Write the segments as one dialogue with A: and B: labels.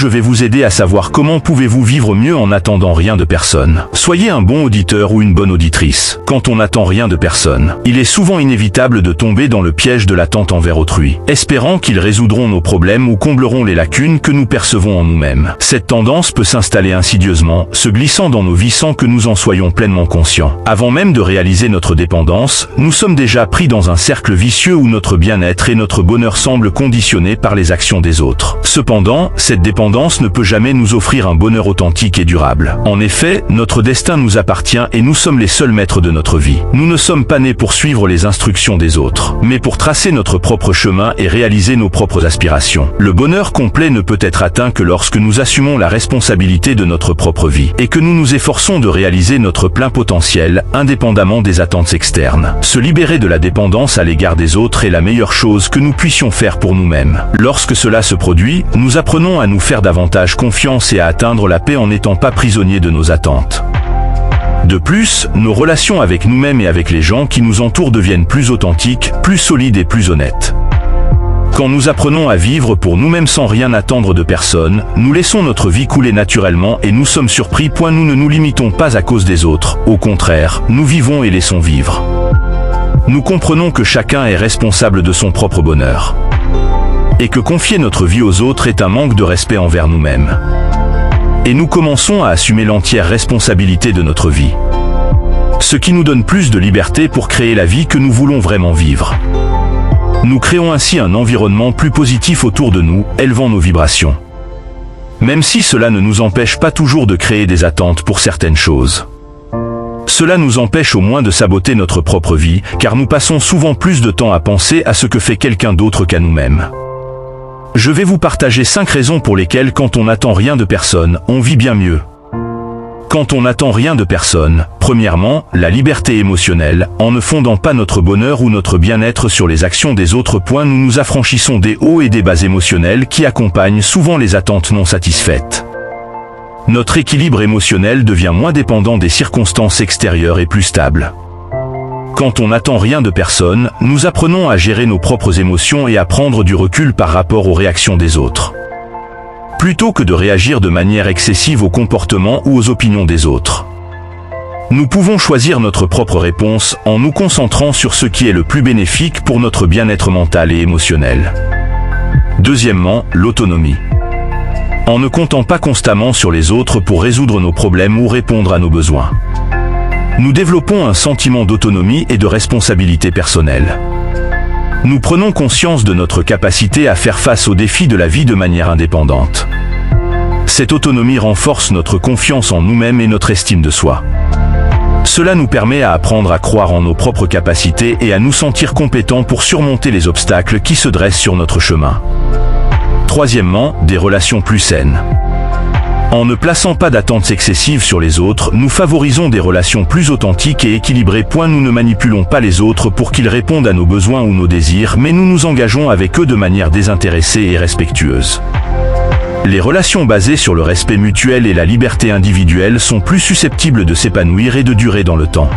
A: je vais vous aider à savoir comment pouvez-vous vivre mieux en n'attendant rien de personne. Soyez un bon auditeur ou une bonne auditrice. Quand on n'attend rien de personne, il est souvent inévitable de tomber dans le piège de l'attente envers autrui, espérant qu'ils résoudront nos problèmes ou combleront les lacunes que nous percevons en nous-mêmes. Cette tendance peut s'installer insidieusement, se glissant dans nos vies sans que nous en soyons pleinement conscients. Avant même de réaliser notre dépendance, nous sommes déjà pris dans un cercle vicieux où notre bien-être et notre bonheur semblent conditionnés par les actions des autres. Cependant, cette dépendance ne peut jamais nous offrir un bonheur authentique et durable. En effet, notre destin nous appartient et nous sommes les seuls maîtres de notre vie. Nous ne sommes pas nés pour suivre les instructions des autres, mais pour tracer notre propre chemin et réaliser nos propres aspirations. Le bonheur complet ne peut être atteint que lorsque nous assumons la responsabilité de notre propre vie et que nous nous efforçons de réaliser notre plein potentiel, indépendamment des attentes externes. Se libérer de la dépendance à l'égard des autres est la meilleure chose que nous puissions faire pour nous-mêmes. Lorsque cela se produit, nous apprenons à nous faire davantage confiance et à atteindre la paix en n'étant pas prisonniers de nos attentes. De plus, nos relations avec nous-mêmes et avec les gens qui nous entourent deviennent plus authentiques, plus solides et plus honnêtes. Quand nous apprenons à vivre pour nous-mêmes sans rien attendre de personne, nous laissons notre vie couler naturellement et nous sommes surpris point nous ne nous limitons pas à cause des autres. Au contraire, nous vivons et laissons vivre. Nous comprenons que chacun est responsable de son propre bonheur. Et que confier notre vie aux autres est un manque de respect envers nous-mêmes. Et nous commençons à assumer l'entière responsabilité de notre vie. Ce qui nous donne plus de liberté pour créer la vie que nous voulons vraiment vivre. Nous créons ainsi un environnement plus positif autour de nous, élevant nos vibrations. Même si cela ne nous empêche pas toujours de créer des attentes pour certaines choses. Cela nous empêche au moins de saboter notre propre vie, car nous passons souvent plus de temps à penser à ce que fait quelqu'un d'autre qu'à nous-mêmes. Je vais vous partager 5 raisons pour lesquelles quand on n'attend rien de personne, on vit bien mieux. Quand on n'attend rien de personne, premièrement, la liberté émotionnelle, en ne fondant pas notre bonheur ou notre bien-être sur les actions des autres. Nous nous affranchissons des hauts et des bas émotionnels qui accompagnent souvent les attentes non satisfaites. Notre équilibre émotionnel devient moins dépendant des circonstances extérieures et plus stable. Quand on n'attend rien de personne, nous apprenons à gérer nos propres émotions et à prendre du recul par rapport aux réactions des autres. Plutôt que de réagir de manière excessive aux comportements ou aux opinions des autres. Nous pouvons choisir notre propre réponse en nous concentrant sur ce qui est le plus bénéfique pour notre bien-être mental et émotionnel. Deuxièmement, l'autonomie. En ne comptant pas constamment sur les autres pour résoudre nos problèmes ou répondre à nos besoins. Nous développons un sentiment d'autonomie et de responsabilité personnelle. Nous prenons conscience de notre capacité à faire face aux défis de la vie de manière indépendante. Cette autonomie renforce notre confiance en nous-mêmes et notre estime de soi. Cela nous permet à apprendre à croire en nos propres capacités et à nous sentir compétents pour surmonter les obstacles qui se dressent sur notre chemin. Troisièmement, des relations plus saines. En ne plaçant pas d'attentes excessives sur les autres, nous favorisons des relations plus authentiques et équilibrées. Nous ne manipulons pas les autres pour qu'ils répondent à nos besoins ou nos désirs, mais nous nous engageons avec eux de manière désintéressée et respectueuse. Les relations basées sur le respect mutuel et la liberté individuelle sont plus susceptibles de s'épanouir et de durer dans le temps.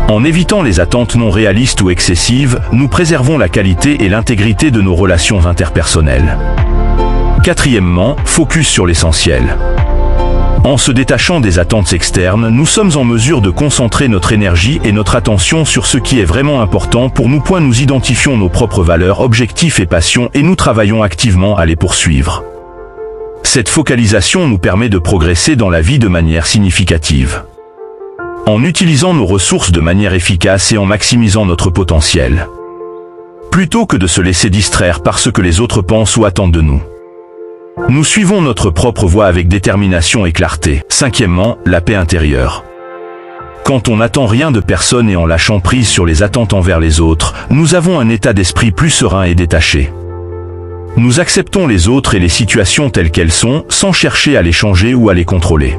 A: En évitant les attentes non réalistes ou excessives, nous préservons la qualité et l'intégrité de nos relations interpersonnelles. Quatrièmement, focus sur l'essentiel. En se détachant des attentes externes, nous sommes en mesure de concentrer notre énergie et notre attention sur ce qui est vraiment important pour nous. Nous identifions nos propres valeurs, objectifs et passions et nous travaillons activement à les poursuivre. Cette focalisation nous permet de progresser dans la vie de manière significative. En utilisant nos ressources de manière efficace et en maximisant notre potentiel. Plutôt que de se laisser distraire par ce que les autres pensent ou attendent de nous. Nous suivons notre propre voie avec détermination et clarté. Cinquièmement, la paix intérieure. Quand on n'attend rien de personne et en lâchant prise sur les attentes envers les autres, nous avons un état d'esprit plus serein et détaché. Nous acceptons les autres et les situations telles qu'elles sont, sans chercher à les changer ou à les contrôler.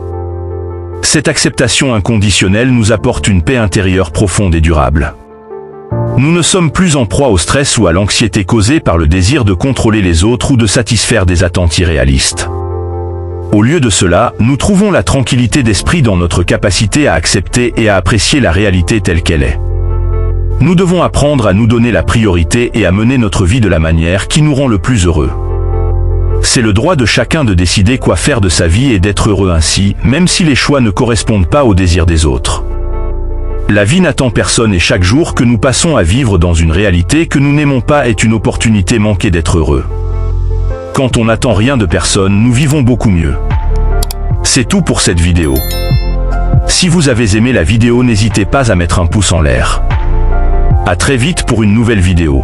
A: Cette acceptation inconditionnelle nous apporte une paix intérieure profonde et durable. Nous ne sommes plus en proie au stress ou à l'anxiété causée par le désir de contrôler les autres ou de satisfaire des attentes irréalistes. Au lieu de cela, nous trouvons la tranquillité d'esprit dans notre capacité à accepter et à apprécier la réalité telle qu'elle est. Nous devons apprendre à nous donner la priorité et à mener notre vie de la manière qui nous rend le plus heureux. C'est le droit de chacun de décider quoi faire de sa vie et d'être heureux ainsi, même si les choix ne correspondent pas aux désirs des autres. La vie n'attend personne et chaque jour que nous passons à vivre dans une réalité que nous n'aimons pas est une opportunité manquée d'être heureux. Quand on n'attend rien de personne, nous vivons beaucoup mieux. C'est tout pour cette vidéo. Si vous avez aimé la vidéo, n'hésitez pas à mettre un pouce en l'air. À très vite pour une nouvelle vidéo.